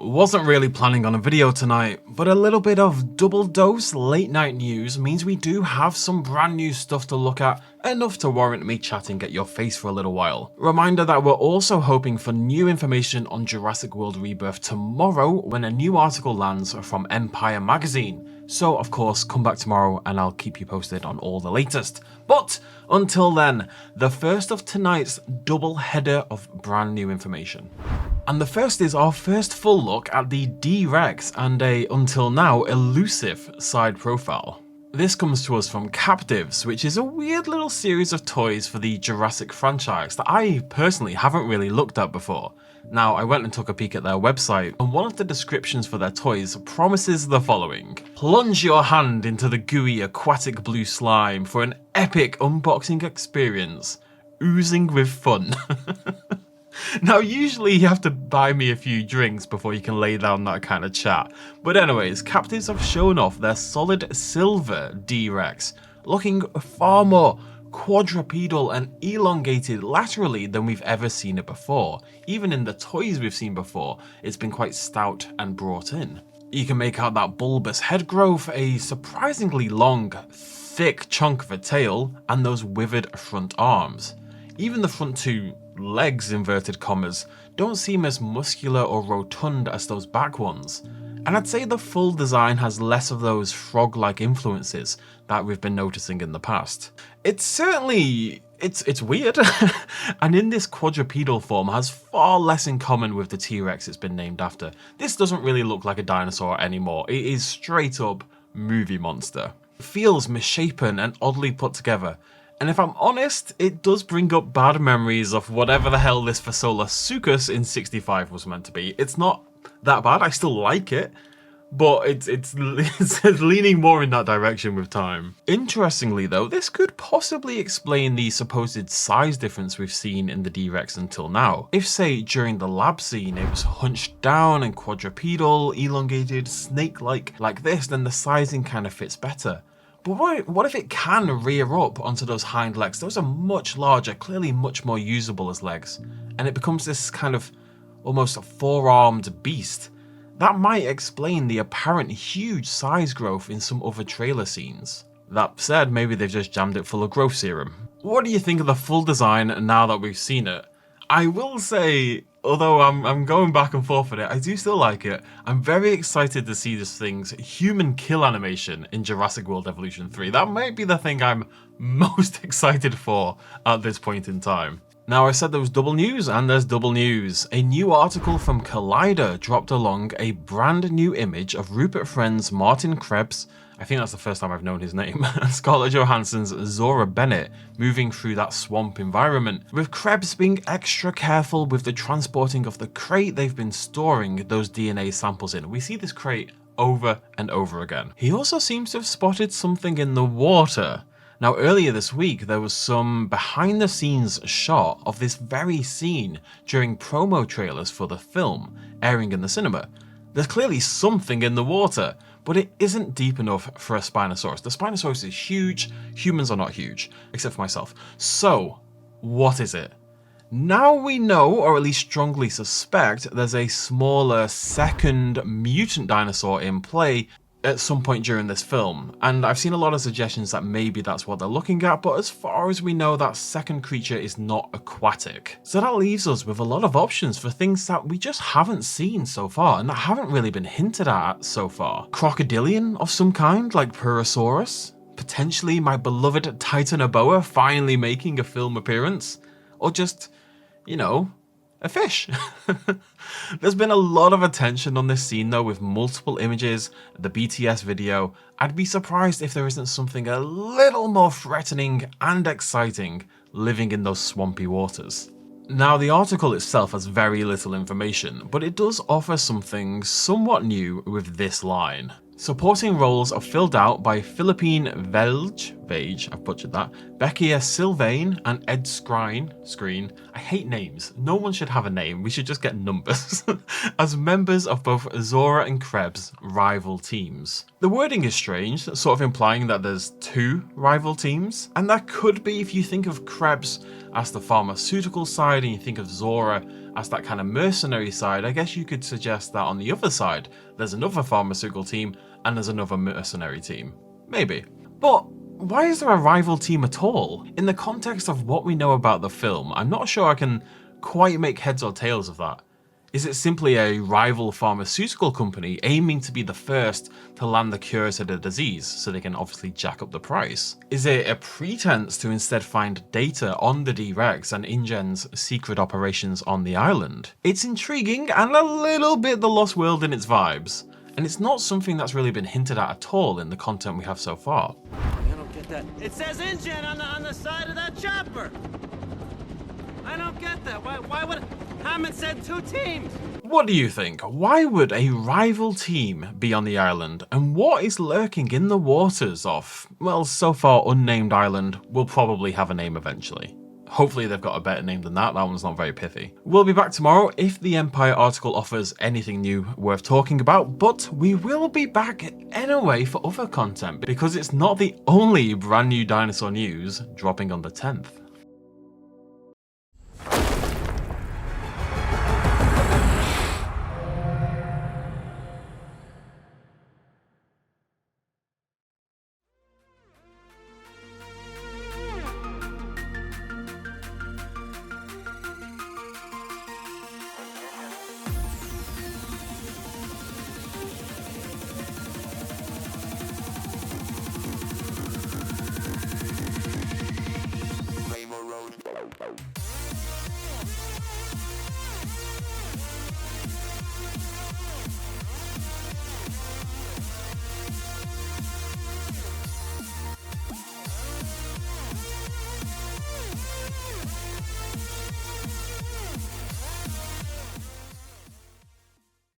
Wasn't really planning on a video tonight, but a little bit of double dose late night news means we do have some brand new stuff to look at, enough to warrant me chatting at your face for a little while. Reminder that we're also hoping for new information on Jurassic World Rebirth tomorrow when a new article lands from Empire magazine. So of course, come back tomorrow and I'll keep you posted on all the latest. But until then, the first of tonight's double header of brand new information. And the first is our first full look at the D-Rex and a, until now, elusive side profile. This comes to us from Captives, which is a weird little series of toys for the Jurassic franchise that I personally haven't really looked at before. Now, I went and took a peek at their website, and one of the descriptions for their toys promises the following. Plunge your hand into the gooey aquatic blue slime for an epic unboxing experience, oozing with fun. Now, usually you have to buy me a few drinks before you can lay down that kind of chat. But anyways, Captives have shown off their solid silver D-Rex, looking far more quadrupedal and elongated laterally than we've ever seen it before. Even in the toys we've seen before, it's been quite stout and brought in. You can make out that bulbous head growth, a surprisingly long, thick chunk of a tail, and those withered front arms. Even the front two legs, inverted commas, don't seem as muscular or rotund as those back ones. And I'd say the full design has less of those frog-like influences that we've been noticing in the past. It's certainly, it's weird, and in this quadrupedal form has far less in common with the T-Rex it's been named after. This doesn't really look like a dinosaur anymore, it is straight up movie monster. It feels misshapen and oddly put together. And if I'm honest, it does bring up bad memories of whatever the hell this Phaseolus in 65 was meant to be. It's not that bad, I still like it, but it's leaning more in that direction with time. Interestingly though, this could possibly explain the supposed size difference we've seen in the D-Rex until now. If, say, during the lab scene it was hunched down and quadrupedal, elongated, snake-like like this, then the sizing kind of fits better. But what if it can rear up onto those hind legs? Those are much larger, clearly much more usable as legs. And it becomes this kind of almost four-armed beast. That might explain the apparent huge size growth in some other trailer scenes. That said, maybe they've just jammed it full of growth serum. What do you think of the full design now that we've seen it? I will say, although I'm going back and forth with it, I do still like it. I'm very excited to see this thing's human kill animation in Jurassic World Evolution 3. That might be the thing I'm most excited for at this point in time. Now, I said there was double news, and there's double news. A new article from Collider dropped along a brand new image of Rupert Friend's Martin Krebs, I think that's the first time I've known his name, and Scarlett Johansson's Zora Bennett moving through that swamp environment, with Krebs being extra careful with the transporting of the crate they've been storing those DNA samples in. We see this crate over and over again. He also seems to have spotted something in the water. Now, earlier this week, there was some behind-the-scenes shot of this very scene during promo trailers for the film, airing in the cinema. There's clearly something in the water, but it isn't deep enough for a Spinosaurus. The Spinosaurus is huge, humans are not huge, except for myself. So, what is it? Now we know, or at least strongly suspect, there's a smaller second mutant dinosaur in play at some point during this film, and I've seen a lot of suggestions that maybe that's what they're looking at, but as far as we know, that second creature is not aquatic. So that leaves us with a lot of options for things that we just haven't seen so far, and that haven't really been hinted at so far. Crocodilian of some kind, like Purosaurus? Potentially my beloved Titanoboa finally making a film appearance? Or just, you know, a fish. There's been a lot of attention on this scene though, with multiple images, the BTS video. I'd be surprised if there isn't something a little more threatening and exciting living in those swampy waters. Now, the article itself has very little information, but it does offer something somewhat new with this line. Supporting roles are filled out by Philippine Vage, I've butchered that, Beckia Sylvain and Ed Screen, I hate names, no one should have a name, we should just get numbers, as members of both Zora and Krebs' rival teams. The wording is strange, sort of implying that there's two rival teams, and that could be if you think of Krebs as the pharmaceutical side and you think of Zora as that kind of mercenary side, I guess you could suggest that on the other side, there's another pharmaceutical team and there's another mercenary team. Maybe. But why is there a rival team at all? In the context of what we know about the film, I'm not sure I can quite make heads or tails of that. Is it simply a rival pharmaceutical company aiming to be the first to land the cure to the disease so they can obviously jack up the price? Is it a pretense to instead find data on the D-Rex and InGen's secret operations on the island? It's intriguing and a little bit The Lost World in its vibes, and it's not something that's really been hinted at all in the content we have so far. I don't get that. It says InGen on the side of that chopper. I don't get that. Why would Hammond said 2 teams? What do you think? Why would a rival team be on the island? And what is lurking in the waters of, well, so far unnamed island will probably have a name eventually. Hopefully they've got a better name than that. That one's not very pithy. We'll be back tomorrow if the Empire article offers anything new worth talking about, but we will be back anyway for other content because it's not the only brand new dinosaur news dropping on the 10th.